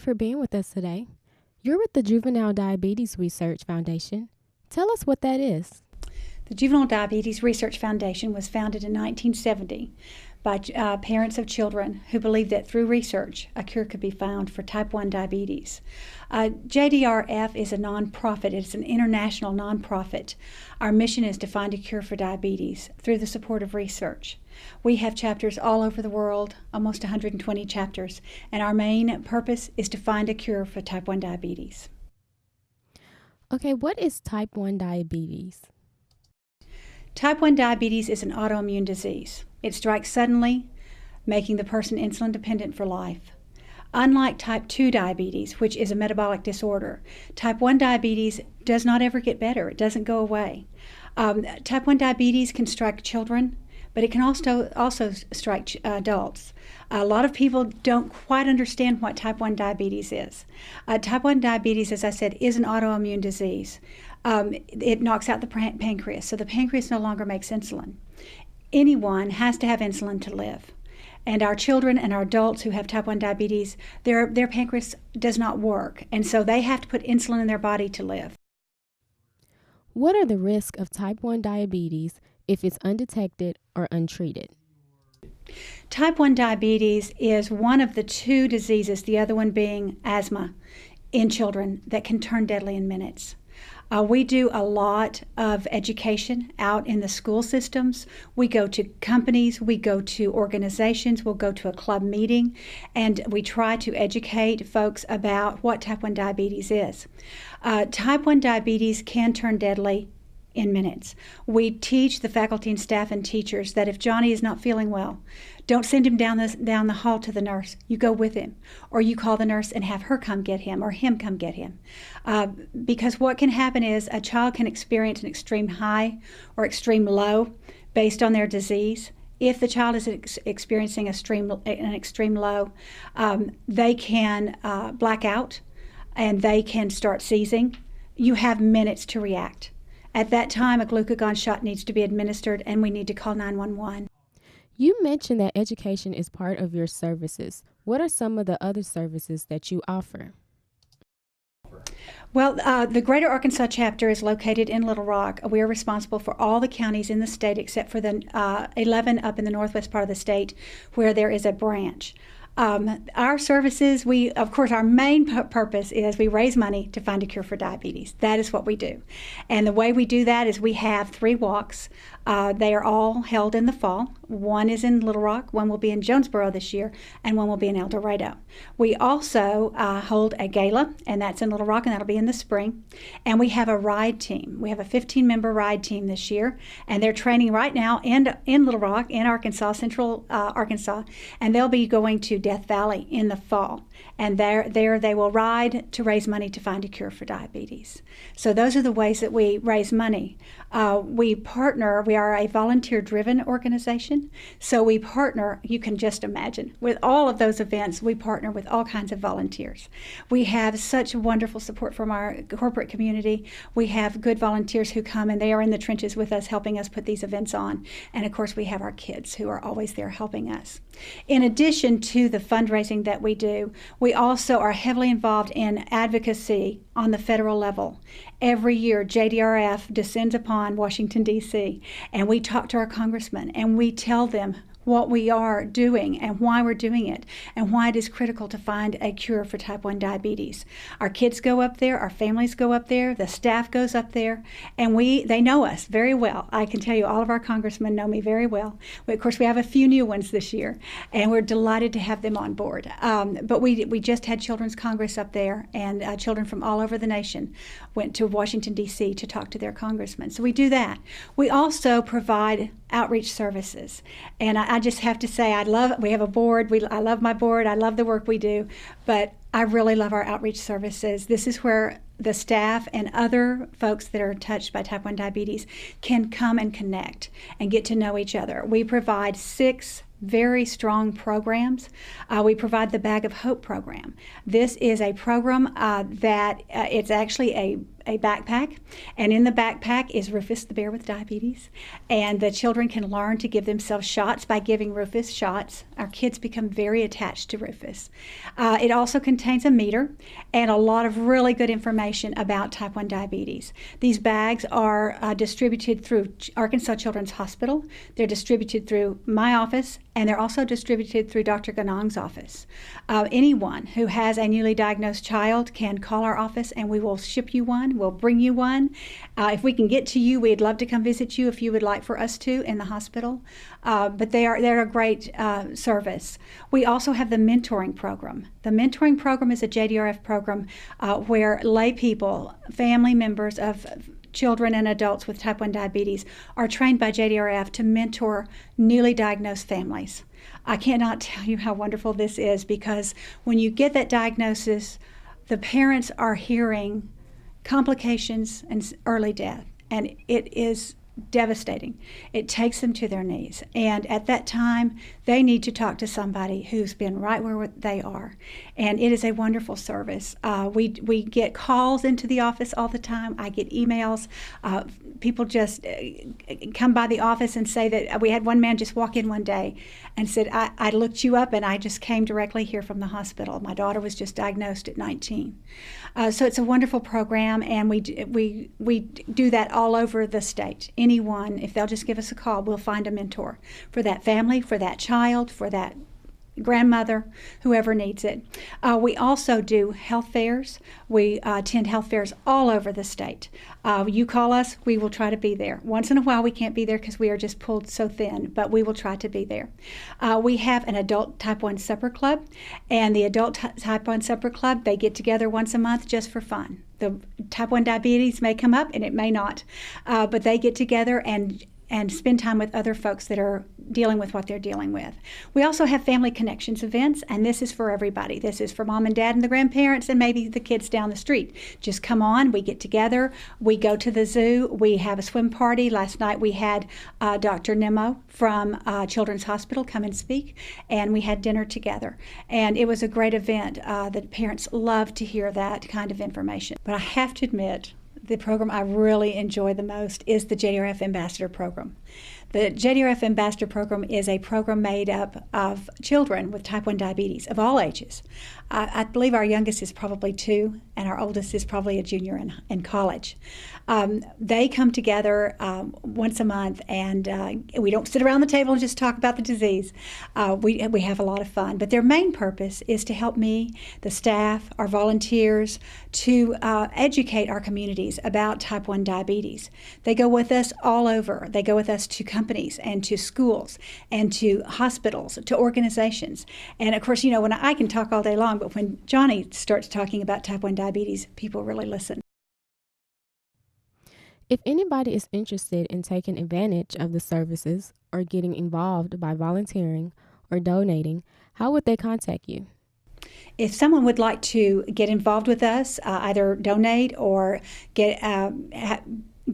for being with us today. You're with the Juvenile Diabetes Research Foundation. Tell us what that is. The Juvenile Diabetes Research Foundation was founded in 1970 by parents of children who believed that through research a cure could be found for type 1 diabetes. JDRF is a nonprofit. It's an international nonprofit. Our mission is to find a cure for diabetes through the support of research. We have chapters all over the world, almost 120 chapters, and our main purpose is to find a cure for type 1 diabetes. Okay, what is type 1 diabetes? Type 1 diabetes is an autoimmune disease. It strikes suddenly, making the person insulin dependent for life. Unlike type 2 diabetes, which is a metabolic disorder, type 1 diabetes does not ever get better. It doesn't go away. Type 1 diabetes can strike children, but it can also strike adults. A lot of people don't quite understand what type 1 diabetes is. Type 1 diabetes, as I said, is an autoimmune disease. It knocks out the pancreas, so the pancreas no longer makes insulin. Anyone has to have insulin to live. And our children and our adults who have type 1 diabetes, their pancreas does not work, and so they have to put insulin in their body to live. What are the risks of type 1 diabetes if it's undetected or untreated? Type 1 diabetes is one of the two diseases, the other one being asthma, in children that can turn deadly in minutes. We do a lot of education out in the school systems. We go to companies, we go to organizations, we'll go to a club meeting, and we try to educate folks about what type 1 diabetes is. Type 1 diabetes can turn deadly in minutes. We teach the faculty and staff and teachers that if Johnny is not feeling well, don't send him down the hall to the nurse. You go with him, or you call the nurse and have her come get him, or him come get him. Because what can happen is a child can experience an extreme high or extreme low based on their disease. If the child is experiencing an extreme low, they can black out and they can start seizing. You have minutes to react. At that time, a glucagon shot needs to be administered, and we need to call 911. You mentioned that education is part of your services. What are some of the other services that you offer? Well, the Greater Arkansas chapter is located in Little Rock. We are responsible for all the counties in the state except for the 11 up in the northwest part of the state where there is a branch. Our services, of course, our main purpose is we raise money to find a cure for diabetes. That is what we do. And the way we do that is we have 3 walks. They are all held in the fall. One is in Little Rock, one will be in Jonesboro this year, and one will be in El Dorado. We also hold a gala, and that's in Little Rock, and that'll be in the spring. And we have a ride team. We have a 15-member ride team this year, and they're training right now in Little Rock, in Arkansas, central Arkansas, and they'll be going to Death Valley in the fall. And there they will ride to raise money to find a cure for diabetes. So those are the ways that we raise money. We partner, we are a volunteer-driven organization, so we partner, you can just imagine, with all of those events, we partner with all kinds of volunteers. We have such wonderful support from our corporate community. We have good volunteers who come and they are in the trenches with us, helping us put these events on. And of course, we have our kids who are always there helping us. In addition to the fundraising that we do, we also are heavily involved in advocacy on the federal level. Every year, JDRF descends upon Washington, D.C., and we talk to our congressmen, and we tell them what we are doing and why we're doing it and why it is critical to find a cure for type 1 diabetes. Our kids go up there, our families go up there, the staff goes up there, and they know us very well. I can tell you all of our congressmen know me very well. Of course, we have a few new ones this year, and we're delighted to have them on board. But we just had Children's Congress up there, and children from all over the nation went to Washington, D.C. to talk to their congressmen. So we do that. We also provide outreach services, and I just have to say, we have a board. I love my board. I love the work we do, but I really love our outreach services. This is where the staff and other folks that are touched by type 1 diabetes can come and connect and get to know each other. We provide 6 very strong programs. We provide the Bag of Hope program. This is a program that it's actually a backpack, and in the backpack is Rufus the bear with diabetes, and the children can learn to give themselves shots by giving Rufus shots. Our kids become very attached to Rufus. It also contains a meter and a lot of really good information about type 1 diabetes. These bags are distributed through Arkansas Children's Hospital. They're distributed through my office, and they're also distributed through Dr. Ganong's office. Anyone who has a newly diagnosed child can call our office, and we will ship you one. We'll bring you one. If we can get to you, we'd love to come visit you if you would like for us to in the hospital. But they're a great service. We also have the mentoring program. The mentoring program is a JDRF program where lay people, family members of children and adults with type 1 diabetes are trained by JDRF to mentor newly diagnosed families. I cannot tell you how wonderful this is, because when you get that diagnosis, the parents are hearing complications and early death, and it is devastating. It takes them to their knees, and at that time they need to talk to somebody who's been right where they are, and it is a wonderful service. We get calls into the office all the time. I get emails. People just come by the office and say that we had one man just walk in one day and said, I looked you up and I just came directly here from the hospital. My daughter was just diagnosed at 19. So it's a wonderful program, and we do that all over the state. Anyone, if they'll just give us a call, we'll find a mentor for that family, for that child, for that grandmother, whoever needs it. We also do health fairs. We attend health fairs all over the state. You call us, we will try to be there. Once in a while we can't be there because we are just pulled so thin, but we will try to be there. We have an adult type 1 supper club, and the adult type 1 supper club, they get together once a month just for fun. The type 1 diabetes may come up and it may not, but they get together and spend time with other folks that are dealing with what they're dealing with. We also have family connections events, and this is for everybody. This is for mom and dad and the grandparents and maybe the kids down the street. Just come on, we get together, we go to the zoo, we have a swim party. Last night we had Dr. Nemo from Children's Hospital come and speak, and we had dinner together. And it was a great event. The parents love to hear that kind of information. But I have to admit, the program I really enjoy the most is the JDRF Ambassador Program. The JDRF Ambassador Program is a program made up of children with type 1 diabetes of all ages. I believe our youngest is probably 2, and our oldest is probably a junior in college. They come together once a month, and we don't sit around the table and just talk about the disease. We have a lot of fun, but their main purpose is to help me, the staff, our volunteers, to educate our communities about type 1 diabetes. They go with us all over. They go with us to companies and to schools and to hospitals, to organizations. And of course, when I can talk all day long, but when Johnny starts talking about type 1 diabetes, people really listen. If anybody is interested in taking advantage of the services or getting involved by volunteering or donating, how would they contact you? If someone would like to get involved with us, either donate or get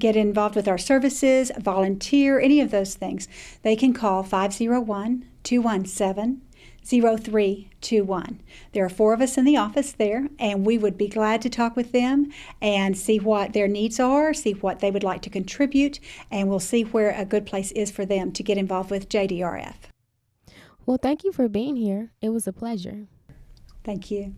involved with our services, volunteer, any of those things, they can call 501-217-0321. There are 4 of us in the office there, and we would be glad to talk with them and see what their needs are, see what they would like to contribute, and we'll see where a good place is for them to get involved with JDRF. Well, thank you for being here. It was a pleasure. Thank you.